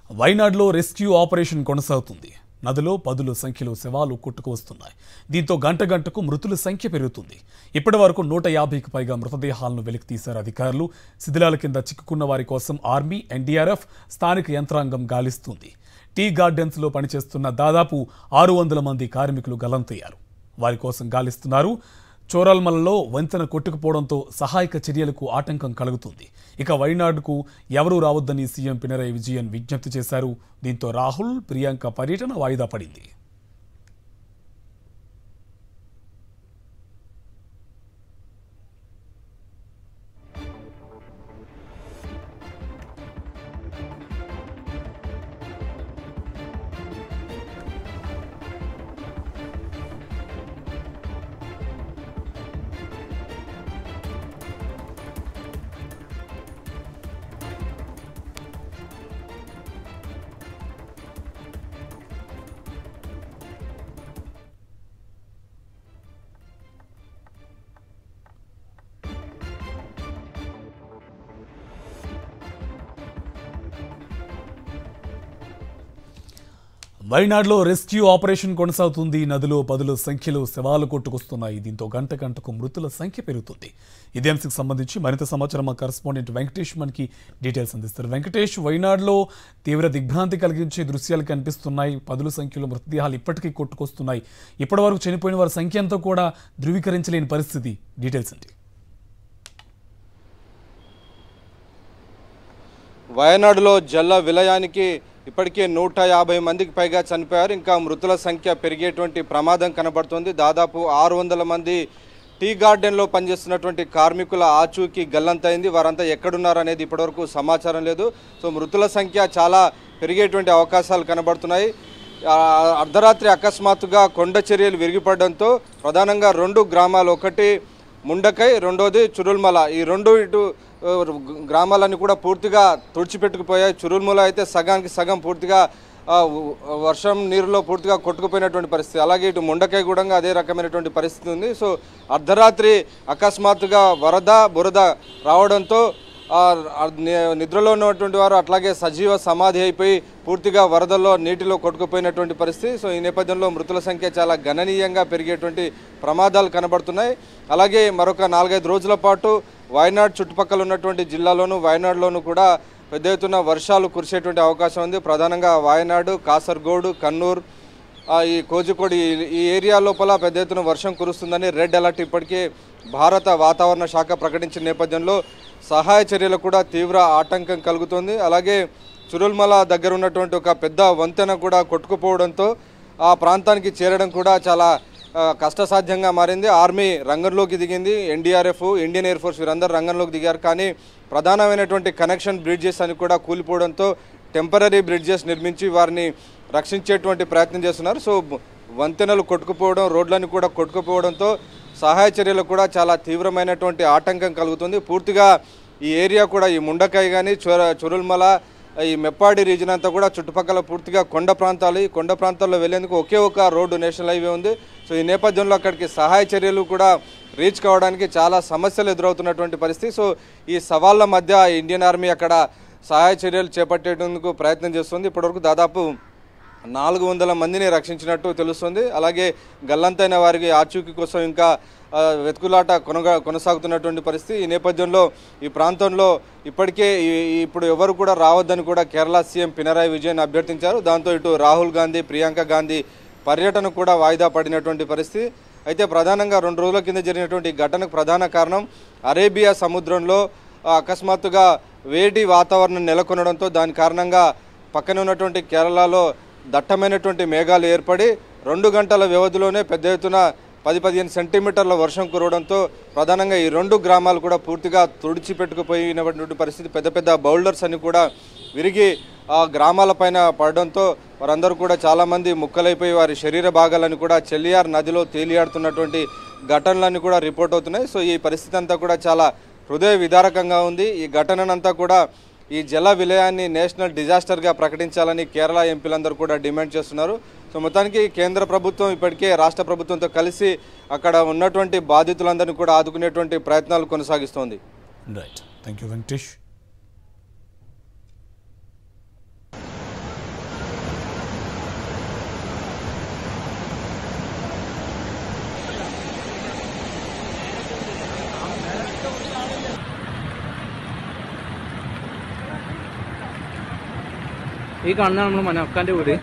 వైనాడ్లో rescue operation కొనసాగుతుంది. నదిలో పదుల సంఖ్యలో శవాలు కొట్టుకువస్తున్నాయి. దీంతో గంట గంటకు మృతుల సంఖ్య పెరుగుతుంది. ఇప్పటి వరకు 150కి పైగా మృతదేహాలను వెలికితీశారు అధికారులు. శిథిలాల కింద చిక్కుకున్న వారి కోసం ఆర్మీ, ఎన్డీఆర్ఎఫ్, స్థానిక యంత్రాంగం గాలిస్తుంది. టీ గార్డెన్స్లో పనిచేస్తున్న దాదాపు 600 మంది కార్మికులు గల్లంతయ్యారు. వారి కోసం గాలిస్తున్నారు. చోరల్మలలో వంతెన కొట్టుకుపోవడంతో సహాయక చర్యలకు ఆటంకం కలుగుతుంది. ఇక వైనాడుకు ఎవరూ రావద్దని సీఎం పినరయి విజయన్ విజ్ఞప్తి చేశారు. దీంతో రాహుల్, ప్రియాంక పర్యటన వాయిదా పడింది. వైనాడ్లో రెస్క్యూ ఆపరేషన్ కొనసాగుతుంది. నదిలో పదుల సంఖ్యలో శవాలు కొట్టుకొస్తున్నాయి. దీంతో గంట గంటకు మృతుల సంఖ్య పెరుగుతుంది. ఇదే అంశకు సంబంధించి మరింత సమాచారం మా కరెస్పాండెంట్ వెంకటేష్ మనకి డీటెయిల్స్ అందిస్తారు. వెంకటేష్, వైనాడ్లో తీవ్ర దిగ్భ్రాంతి కలిగించే దృశ్యాలు కనిపిస్తున్నాయి. పదుల సంఖ్యలో మృతదేహాలు ఇప్పటికీ కొట్టుకొస్తున్నాయి. ఇప్పటివరకు చనిపోయిన వారి సంఖ్య అంతా కూడా ధృవీకరించలేని పరిస్థితి. డీటెయిల్స్ ఏంటి? వయనాడులో జల విలయానికి ఇప్పటికే 150 మందికి పైగా చనిపోయారు. ఇంకా మృతుల సంఖ్య పెరిగేటువంటి ప్రమాదం కనబడుతుంది. దాదాపు 600 మంది టీ గార్డెన్లో పనిచేస్తున్నటువంటి కార్మికుల ఆచూకీ గల్లంతైంది. వారంతా ఎక్కడున్నారు అనేది ఇప్పటివరకు సమాచారం లేదు. సో మృతుల సంఖ్య చాలా పెరిగేటువంటి అవకాశాలు కనబడుతున్నాయి. అర్ధరాత్రి అకస్మాత్తుగా కొండ చర్యలు విరిగిపడడంతో ప్రధానంగా 2 గ్రామాలు, ఒకటి ముండకై, రెండోది చురుల్మల, ఈ 2 గ్రామాలన్నీ కూడా పూర్తిగా తుడిచిపెట్టుకుపోయాయి. చురుల్మల అయితే సగానికి సగం పూర్తిగా వర్షం నీరులో పూర్తిగా కొట్టుకుపోయినటువంటి పరిస్థితి. అలాగే ఇటు ముండకై కూడా అదే రకమైనటువంటి పరిస్థితి ఉంది. సో అర్ధరాత్రి అకస్మాత్తుగా బురద రావడంతో నిద్రలో ఉన్నటువంటి వారు అట్లాగే సజీవ సమాధి అయిపోయి పూర్తిగా వరదల్లో నీటిలో కొట్టుకుపోయినటువంటి పరిస్థితి. సో ఈ నేపథ్యంలో మృతుల సంఖ్య చాలా గణనీయంగా పెరిగేటువంటి ప్రమాదాలు కనబడుతున్నాయి. అలాగే మరొక 4-5 రోజుల పాటు వయనాడ్ చుట్టుపక్కల ఉన్నటువంటి జిల్లాలోనూ, వయనాడులోనూ కూడా పెద్ద ఎత్తున వర్షాలు కురిసేటువంటి అవకాశం ఉంది. ప్రధానంగా వయనాడు, కాసర్గోడు, కన్నూర్, ఈ కోజికోడ్ ఈ ఏరియా లోపల పెద్ద ఎత్తున వర్షం కురుస్తుందని రెడ్ అలర్ట్ ఇప్పటికే భారత వాతావరణ శాఖ ప్రకటించిన నేపథ్యంలో సహాయ చర్యలకు కూడా తీవ్ర ఆటంకం కలుగుతుంది. అలాగే చురుల్మల దగ్గర ఉన్నటువంటి ఒక పెద్ద వంతెన కూడా కొట్టుకుపోవడంతో ఆ ప్రాంతానికి చేరడం కూడా చాలా కష్టసాధ్యంగా మారింది. ఆర్మీ రంగంలోకి దిగింది, ఎన్డీఆర్ఎఫ్, ఇండియన్ ఎయిర్ ఫోర్స్ వీరందరూ రంగంలోకి దిగారు. కానీ ప్రధానమైనటువంటి కనెక్షన్ బ్రిడ్జెస్ అని కూడా కూలిపోవడంతో టెంపరీ బ్రిడ్జెస్ నిర్మించి వారిని రక్షించేటువంటి ప్రయత్నం చేస్తున్నారు. సో వంతెనలు కొట్టుకుపోవడం, రోడ్లను కూడా కొట్టుకుపోవడంతో సహాయ చర్యలకు కూడా చాలా తీవ్రమైనటువంటి ఆటంకం కలుగుతుంది. పూర్తిగా ఈ ఏరియా కూడా, ఈ ముండకై కానీ, చురుల్మల, ఈ మెప్పాడి రీజన్ అంతా కూడా చుట్టుపక్కల పూర్తిగా కొండ ప్రాంతాలు. ఈ కొండ ప్రాంతాల్లో వెళ్లేందుకు ఒకే ఒక రోడ్డు, నేషనల్ హైవే ఉంది. సో ఈ నేపథ్యంలో అక్కడికి సహాయ చర్యలు కూడా రీచ్ కావడానికి చాలా సమస్యలు ఎదురవుతున్నటువంటి పరిస్థితి. సో ఈ సవాళ్ల మధ్య ఇండియన్ ఆర్మీ అక్కడ సహాయ చర్యలు చేపట్టేందుకు ప్రయత్నం చేస్తుంది. ఇప్పటివరకు దాదాపు 400 మందిని రక్షించినట్టు తెలుస్తుంది. అలాగే గల్లంతైన వారికి ఆచూకీ కోసం ఇంకా వెతుకులాట కొనసాగుతున్నటువంటి పరిస్థితి. ఈ నేపథ్యంలో ఈ ప్రాంతంలో ఇప్పటికే ఇప్పుడు ఎవరు కూడా రావద్దని కూడా కేరళ సీఎం పినరయి విజయన్ అభ్యర్థించారు. దాంతో ఇటు రాహుల్ గాంధీ, ప్రియాంక గాంధీ పర్యటన కూడా వాయిదా పడినటువంటి పరిస్థితి. అయితే ప్రధానంగా 2 రోజుల కింద జరిగినటువంటి ఘటనకు ప్రధాన కారణం అరేబియా సముద్రంలో అకస్మాత్తుగా వేడి వాతావరణం నెలకొనడంతో దాని కారణంగా పక్కన ఉన్నటువంటి కేరళలో దట్టమైనటువంటి మేఘాలు ఏర్పడి 2 గంటల వ్యవధిలోనే పెద్ద ఎత్తున 10-15 సెంటీమీటర్ల వర్షం కురవడంతో ప్రధానంగా ఈ 2 గ్రామాలు కూడా పూర్తిగా తుడిచిపెట్టుకుపోయినటువంటి పరిస్థితి. పెద్ద పెద్ద బౌల్డర్స్ అని కూడా విరిగి ఆ గ్రామాల పైన పడడంతో వారందరూ కూడా చాలామంది ముక్కలైపోయి వారి శరీర భాగాలను కూడా చెల్లియార్ నదిలో తేలియాడుతున్నటువంటి ఘటనలన్నీ కూడా రిపోర్ట్ అవుతున్నాయి. సో ఈ పరిస్థితి అంతా కూడా చాలా హృదయ విదారకంగా ఉంది. ఈ ఘటననంతా కూడా ఈ జల విలయాన్ని నేషనల్ డిజాస్టర్గా ప్రకటించాలని కేరళ ఎంపీలందరూ కూడా డిమాండ్ చేస్తున్నారు. సో మొత్తానికి కేంద్ర ప్రభుత్వం ఇప్పటికే రాష్ట్ర ప్రభుత్వంతో కలిసి అక్కడ ఉన్నటువంటి బాధితులందరినీ కూడా ఆదుకునేటువంటి ప్రయత్నాలు కొనసాగిస్తోంది. Right, thank you Venkatesh. ఈ కన్నా మన ఒక్కంటే ఊరి